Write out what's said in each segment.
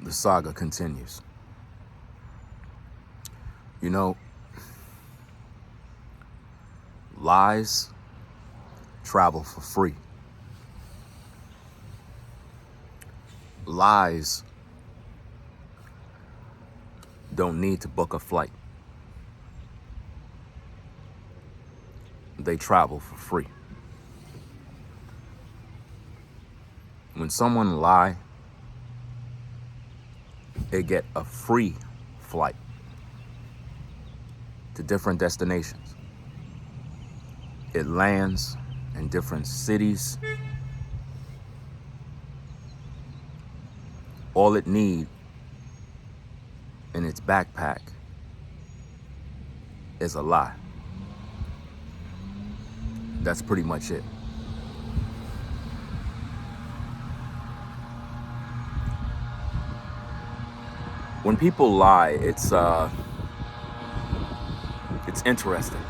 the saga continues. You know, lies travel for free. Lies don't need to book a flight. They travel for free. When someone lie, they get a free flight to different destinations. It lands in different cities. All it needs in its backpack is a lie. That's pretty much it. When people lie, it's interesting.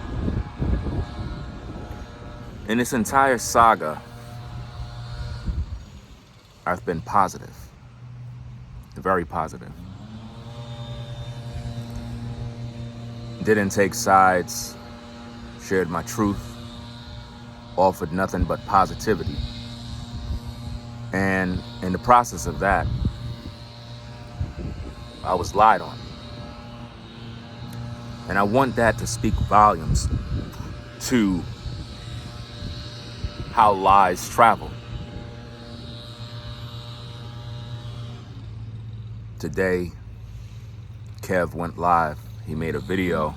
In this entire saga, I've been positive, very positive. Didn't take sides, shared my truth, offered nothing but positivity. And in the process of that, I was lied on. And I want that to speak volumes to how lies travel. Today, Kev went live. He made a video.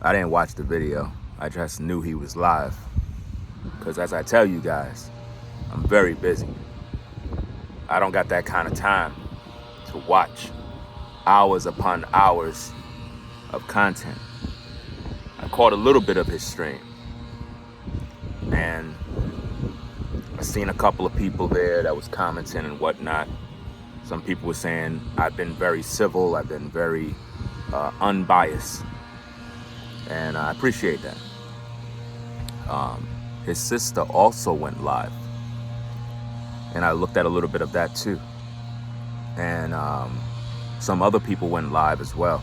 I didn't watch the video. I just knew he was live. Because as I tell you guys, I'm very busy. I don't got that kind of time to watch hours upon hours of content. I caught a little bit of his stream. And I seen a couple of people there that was commenting and whatnot. Some people were saying I've been very civil, I've been very unbiased. And I appreciate that. His sister also went live. And I looked at a little bit of that too. And some other people went live as well.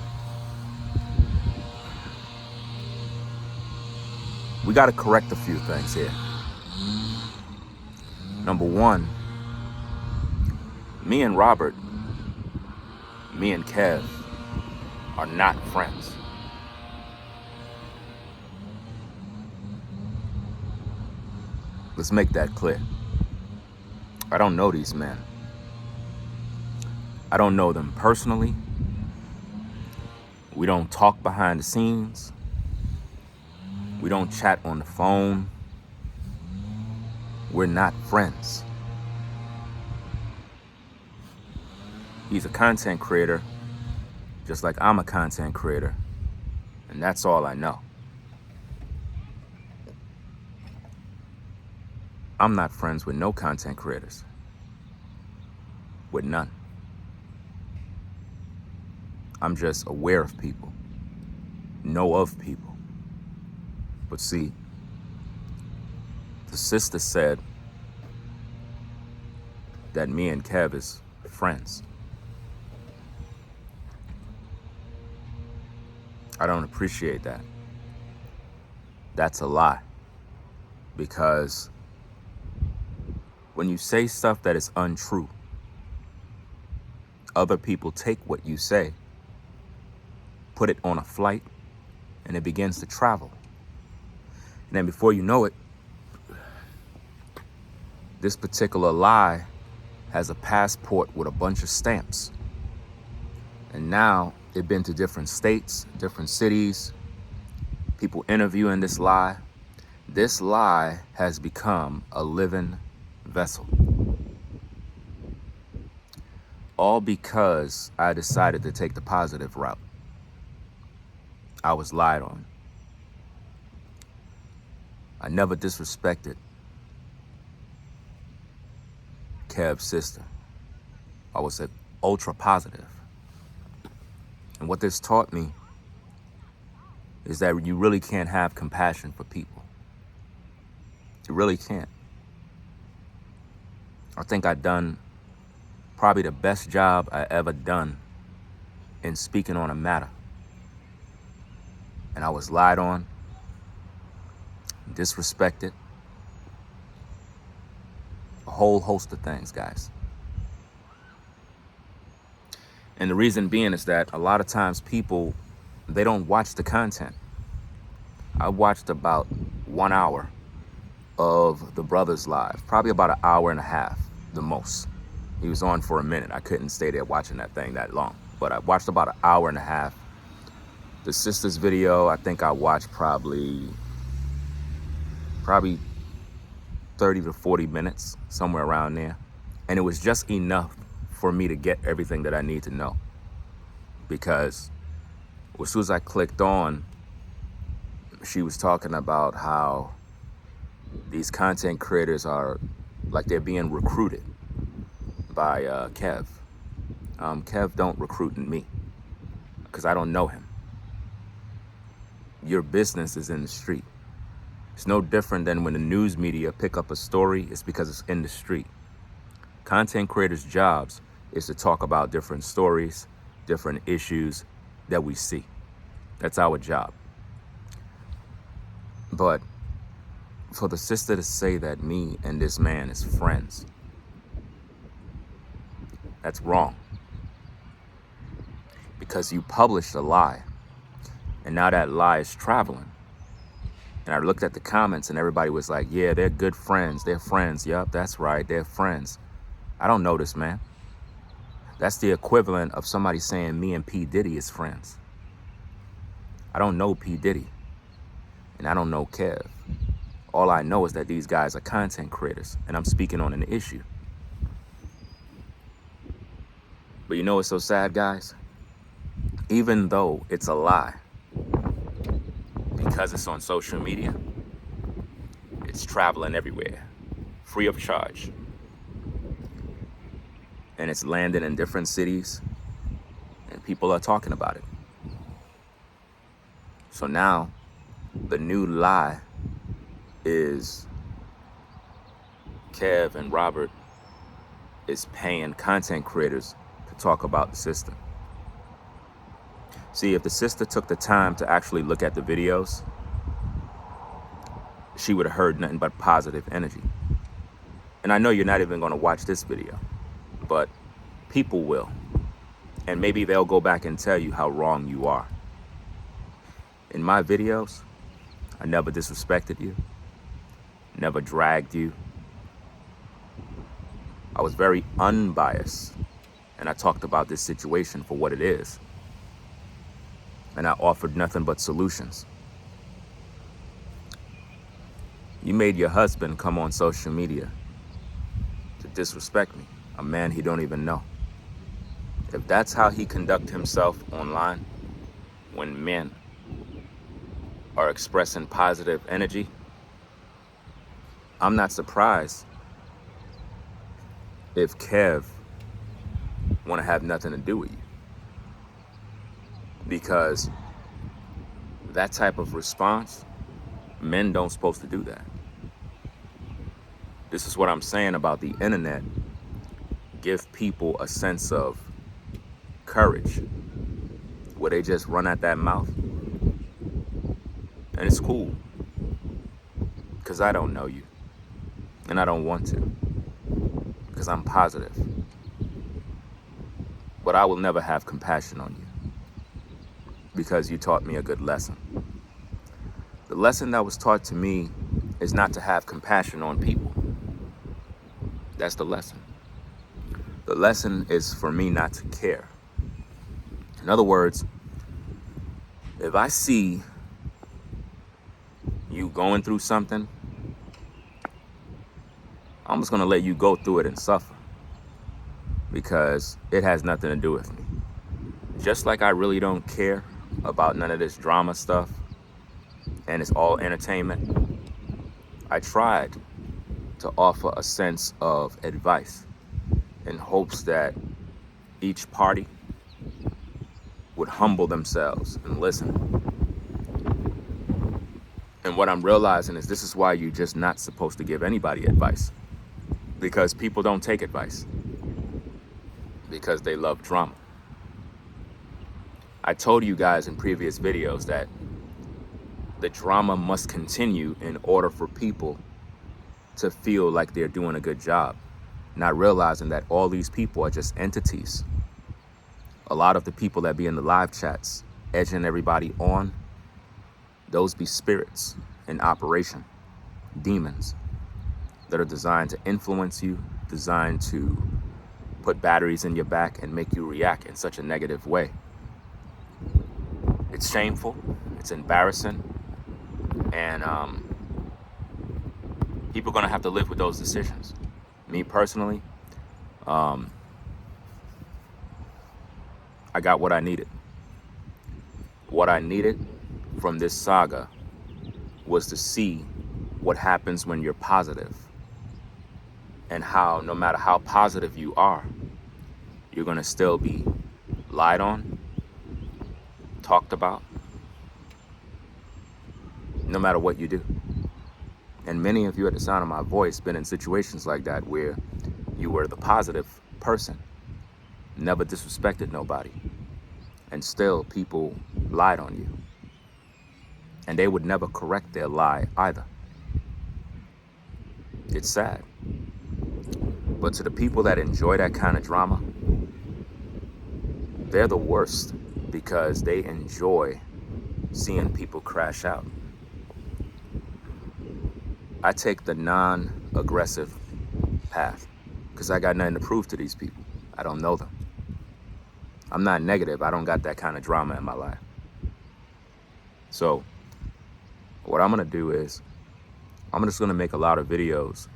We got to correct a few things here. Number one, me and Robert, me and Kev are not friends. Let's make that clear. I don't know these men. I don't know them personally. We don't talk behind the scenes. We don't chat on the phone. We're not friends. He's a content creator, just like I'm a content creator, and that's all I know. I'm not friends with no content creators. With none. I'm just aware of people, know of people. But see, the sister said that me and Kev is friends. I don't appreciate that. That's a lie. Because when you say stuff that is untrue, other people take what you say, put it on a flight, and it begins to travel. And then before you know it, this particular lie has a passport with a bunch of stamps. And now they've been to different states, different cities, people interviewing this lie. This lie has become a living vessel. All because I decided to take the positive route. I was lied on. I never disrespected Kev's sister. I was ultra positive. And what this taught me is that you really can't have compassion for people. You really can't. I think I've done probably the best job I ever done in speaking on a matter. And I was lied on, disrespected, a whole host of things, guys. And the reason being is that a lot of times people, they don't watch the content. I watched about 1 hour of the brother's live, probably about an hour and a half, the most. He was on for a minute. I couldn't stay there watching that thing that long, but I watched about an hour and a half. The sister's video, I think I watched probably 30 to 40 minutes, somewhere around there. And it was just enough for me to get everything that I need to know. Because as soon as I clicked on, she was talking about how these content creators are like they're being recruited by Kev. Kev don't recruit me because I don't know him. Your business is in the street. It's no different than when the news media pick up a story, it's because it's in the street. Content creators' jobs is to talk about different stories, different issues that we see. That's our job. But for the sister to say that me and this man is friends, that's wrong. Because you published a lie, and now that lie is traveling. And I looked at the comments and everybody was like, yeah, they're good friends. They're friends. Yup, that's right. They're friends. I don't know this man. That's the equivalent of somebody saying me and P. Diddy is friends. I don't know P. Diddy. And I don't know Kev. All I know is that these guys are content creators, and I'm speaking on an issue. But you know what's so sad, guys? Even though it's a lie, because it's on social media, it's traveling everywhere, free of charge. And it's landing in different cities, and people are talking about it. So now, the new lie is Kev and Robert is paying content creators to talk about the system. See, if the sister took the time to actually look at the videos, she would have heard nothing but positive energy. And I know you're not even going to watch this video, but people will. And maybe they'll go back and tell you how wrong you are. In my videos, I never disrespected you, never dragged you. I was very unbiased, and I talked about this situation for what it is. And I offered nothing but solutions. You made your husband come on social media to disrespect me, a man he don't even know. If that's how he conduct himself online, when men are expressing positive energy, I'm not surprised if Kev want to have nothing to do with you. Because that type of response, men don't supposed to do that. This is what I'm saying about the internet. Give people a sense of courage where they just run at that mouth. And it's cool. Because I don't know you. And I don't want to. Because I'm positive. But I will never have compassion on you. Because you taught me a good lesson. The lesson that was taught to me is not to have compassion on people. That's the lesson. The lesson is for me not to care. In other words, if I see you going through something, I'm just going to let you go through it and suffer. Because it has nothing to do with me. Just like I really don't care about none of this drama stuff, and it's all entertainment, I tried to offer a sense of advice in hopes that each party would humble themselves and listen. And what I'm realizing is this is why you're just not supposed to give anybody advice, because people don't take advice. because they love drama. I told you guys in previous videos that the drama must continue in order for people to feel like they're doing a good job, not realizing that all these people are just entities. A lot of the people that be in the live chats, edging everybody on, those be spirits in operation, demons that are designed to influence you, designed to put batteries in your back and make you react in such a negative way. It's shameful, it's embarrassing, and people are gonna have to live with those decisions. Me personally, I got what I needed. What I needed from this saga was to see what happens when you're positive, and how no matter how positive you are, you're gonna still be lied on, talked about, no matter what you do. And many of you at the sound of my voice been in situations like that where you were the positive person, never disrespected nobody, and still people lied on you. And they would never correct their lie either. It's sad. But to the people that enjoy that kind of drama, they're the worst, because they enjoy seeing people crash out. I take the non-aggressive path because I got nothing to prove to these people. I don't know them. I'm not negative. I don't got that kind of drama in my life. So what I'm going to do is I'm just going to make a lot of videos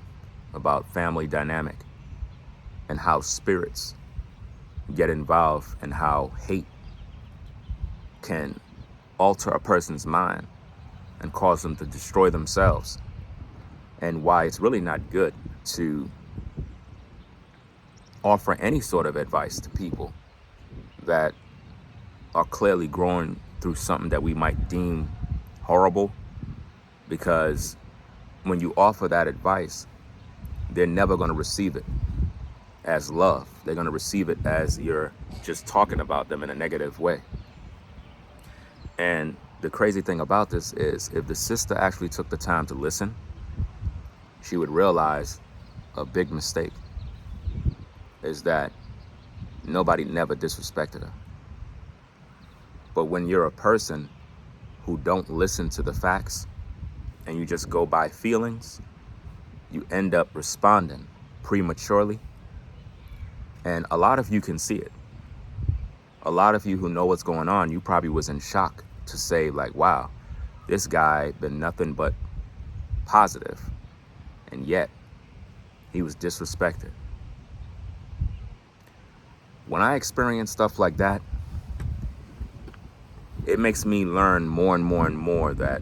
about family dynamic and how spirits get involved and how hate can alter a person's mind and cause them to destroy themselves, and why it's really not good to offer any sort of advice to people that are clearly growing through something that we might deem horrible, because when you offer that advice, they're never going to receive it as love. They're going to receive it as you're just talking about them in a negative way. And the crazy thing about this is, if the sister actually took the time to listen, she would realize a big mistake is that nobody never disrespected her. But when you're a person who don't listen to the facts and you just go by feelings, you end up responding prematurely. And a lot of you can see it. A lot of you who know what's going on, you probably was in shock to say like, wow, this guy been nothing but positive, and yet he was disrespected. When I experience stuff like that, it makes me learn more and more and more that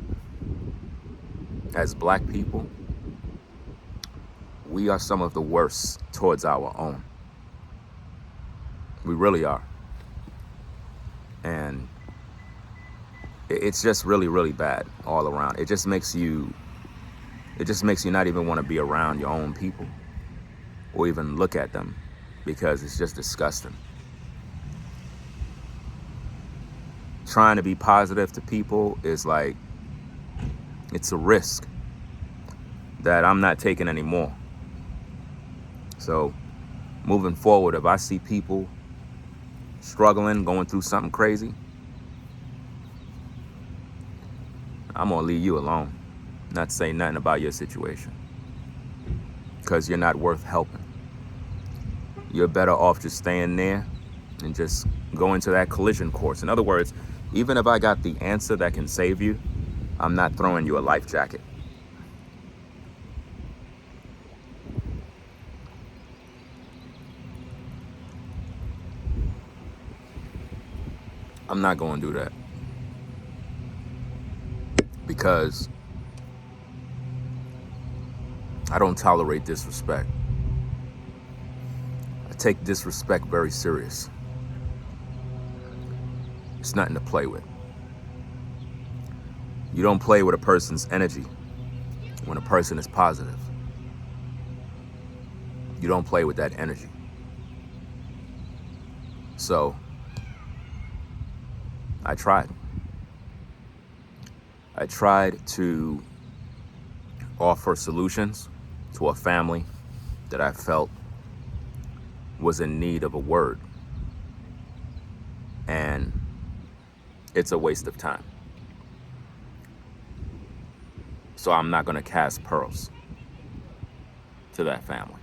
as Black people, we are some of the worst towards our own. We really are. And it's just really, really bad all around. It just makes you not even want to be around your own people or even look at them, because it's just disgusting. Trying to be positive to people is like, it's a risk that I'm not taking anymore. So moving forward, if I see people struggling, going through something crazy, I'm gonna leave you alone, not say nothing about your situation, because you're not worth helping. You're better off just staying there and just going to that collision course. In other words, even if I got the answer that can save you, I'm not throwing you a life jacket. I'm not going to do that, because I don't tolerate disrespect. I take disrespect very serious. It's nothing to play with. You don't play with a person's energy when a person is positive. You don't play with that energy. So I tried. I tried to offer solutions to a family that I felt was in need of a word. And it's a waste of time. So I'm not going to cast pearls to that family.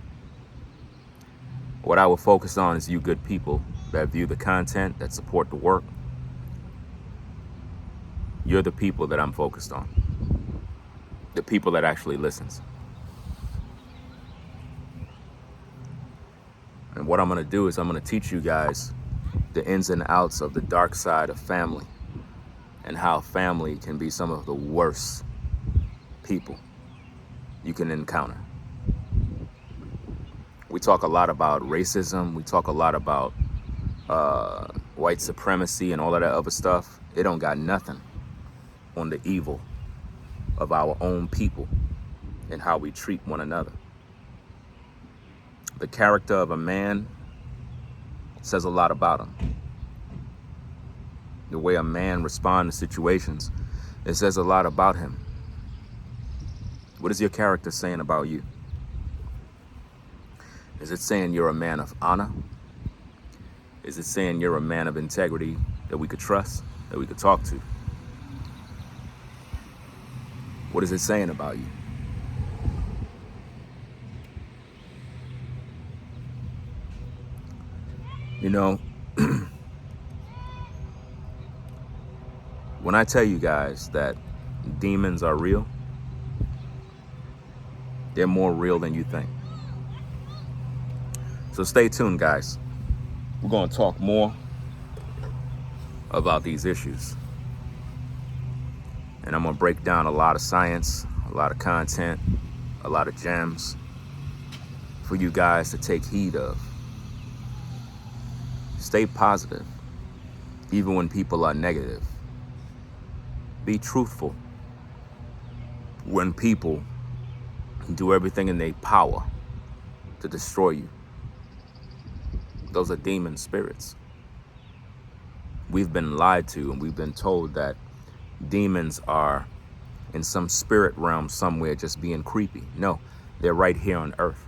What I will focus on is you good people that view the content, that support the work. You're the people that I'm focused on. The people that actually listens. And what I'm going to do is I'm going to teach you guys the ins and outs of the dark side of family and how family can be some of the worst people you can encounter. We talk a lot about racism. We talk a lot about white supremacy and all of that other stuff. It don't got nothing on the evil of our own people and how we treat one another. The character of a man says a lot about him. The way a man responds to situations, it says a lot about him. What is your character saying about you? Is it saying you're a man of honor? Is it saying you're a man of integrity that we could trust, that we could talk to? What is it saying about you? You know, when I tell you guys that demons are real, they're more real than you think. So stay tuned, guys. We're going to talk more about these issues. And I'm going to break down a lot of science, a lot of content, a lot of gems for you guys to take heed of. Stay positive, even when people are negative. Be truthful when people do everything in their power to destroy you. Those are demon spirits. We've been lied to and we've been told that demons are in some spirit realm somewhere just being creepy. No, they're right here on earth.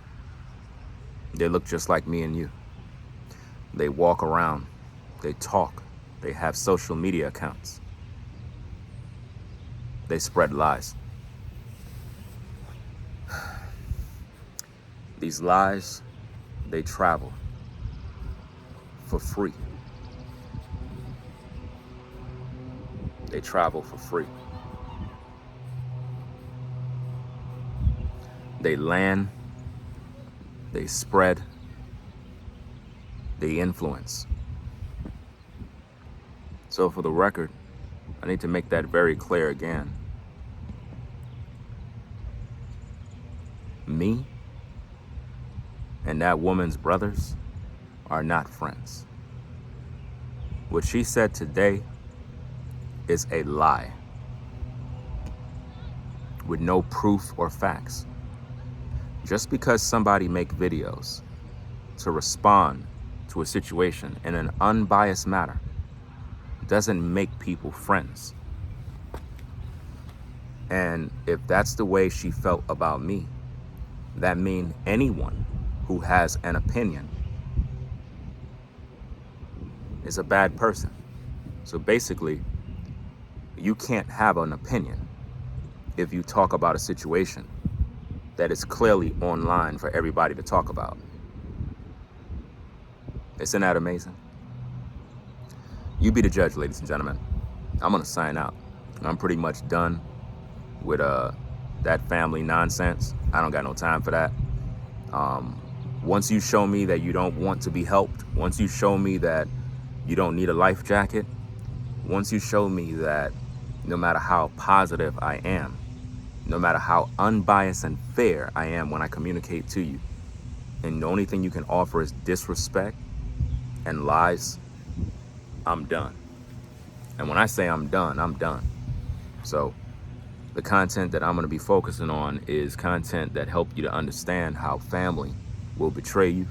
They look just like me and you. They walk around, they talk, they have social media accounts. They spread lies. These lies, they travel for free. They travel for free. They land, they spread, they influence. So for the record, I need to make that very clear again. Me and that woman's brothers are not friends. What she said today is a lie with no proof or facts. Just because somebody make videos to respond to a situation in an unbiased manner doesn't make people friends. And if that's the way she felt about me, that means anyone who has an opinion is a bad person. So basically, you can't have an opinion if you talk about a situation that is clearly online for everybody to talk about. Isn't that amazing? You be the judge, ladies and gentlemen. I'm gonna sign out. I'm pretty much done with that family nonsense. I don't got no time for that. Once you show me that you don't want to be helped, once you show me that you don't need a life jacket, once you show me that no matter how positive I am, no matter how unbiased and fair I am when I communicate to you, and the only thing you can offer is disrespect and lies, I'm done. And when I say I'm done, I'm done. So the content that I'm going to be focusing on is content that help you to understand how family will betray you,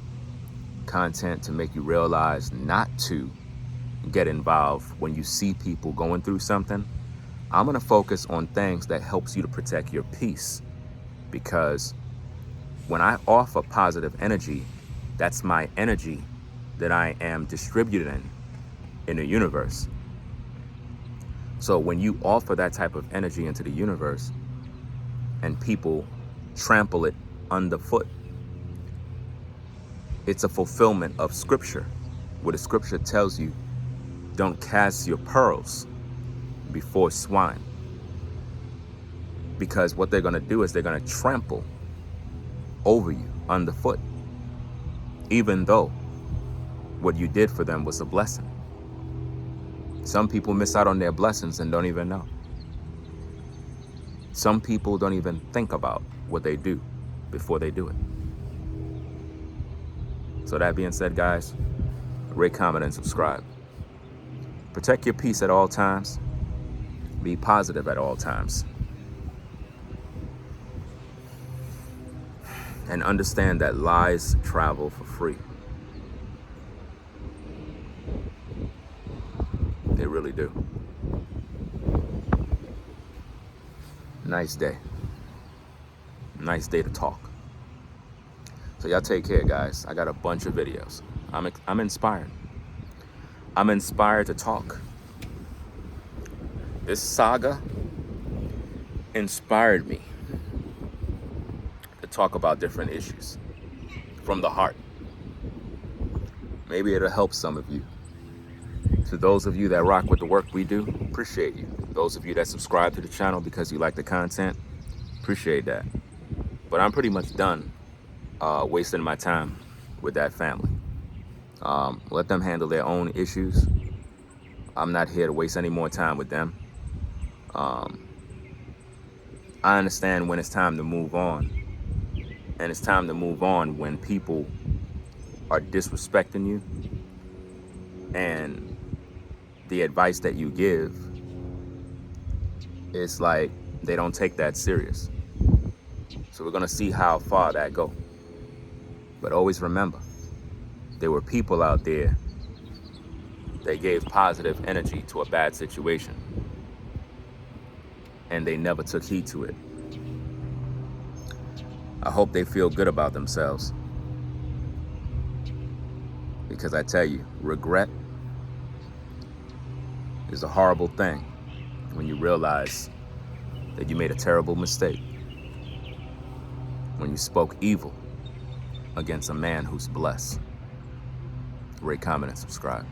content to make you realize not to get involved when you see people going through something. I'm going to focus on things that helps you to protect your peace, because when I offer positive energy, that's my energy that I am distributing in the universe. So when you offer that type of energy into the universe and people trample it underfoot, it's a fulfillment of scripture, where the scripture tells you, don't cast your pearls before swine. Because what they're going to do is they're going to trample over you underfoot, even though what you did for them was a blessing. Some people miss out on their blessings and don't even know. Some people don't even think about what they do before they do it. So that being said, guys, rate, comment, and subscribe. Protect your peace at all times. Be positive at all times. And understand that lies travel for free. They really do. Nice day. Nice day to talk. So y'all take care, guys. I got a bunch of videos. I'm inspired. I'm inspired to talk. This saga inspired me to talk about different issues from the heart. Maybe it'll help some of you. To those of you that rock with the work we do, appreciate you. Those of you that subscribe to the channel because you like the content, appreciate that. But I'm pretty much done wasting my time with that family. Let them handle their own issues. I'm not here to waste any more time with them. I understand when it's time to move on. And it's time to move on when people are disrespecting you and the advice that you give, it's like they don't take that serious. So we're gonna see how far that go. But always remember, there were people out there that gave positive energy to a bad situation, and they never took heed to it. I hope they feel good about themselves, because I tell you, regret is a horrible thing when you realize that you made a terrible mistake, when you spoke evil against a man who's blessed. Rate, comment, and subscribe.